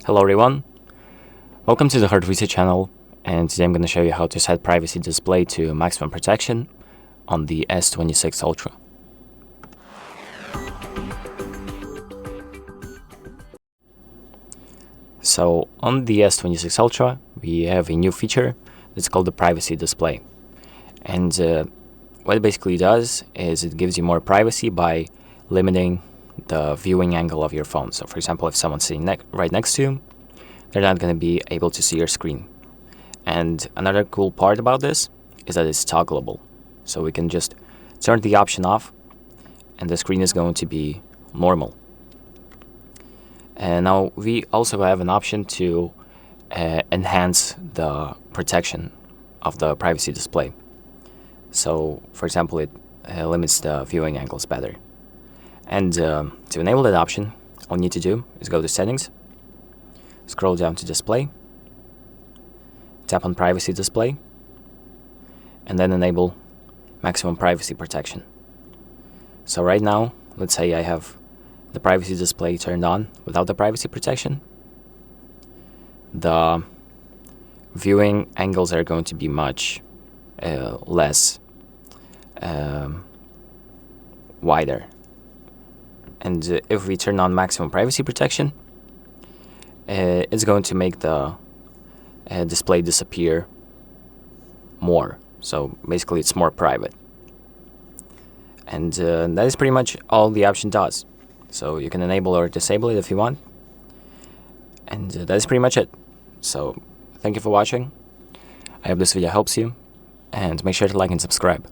Hello everyone, welcome to the HardReset channel, and today I'm going to show you how to set privacy display to maximum protection on the S26 Ultra. So on the S26 Ultra we have a new feature that's called the privacy display, and what it basically does is it gives you more privacy by limiting the viewing angle of your phone. So for example, if someone's sitting right next to you, they're not going to be able to see your screen. And another cool part about this is that it's toggleable. So we can just turn the option off and the screen is going to be normal. And now we also have an option to enhance the protection of the privacy display. So for example, it limits the viewing angles better. And to enable that option, all you need to do is go to Settings, scroll down to Display, tap on Privacy Display, and then enable Maximum Privacy Protection. So right now, let's say I have the privacy display turned on without the privacy protection. The viewing angles are going to be much less wider. And if we turn on maximum privacy protection, it's going to make the display disappear more. So basically it's more private. And that is pretty much all the option does. So you can enable or disable it if you want. And that is pretty much it. So thank you for watching. I hope this video helps you. And make sure to like and subscribe.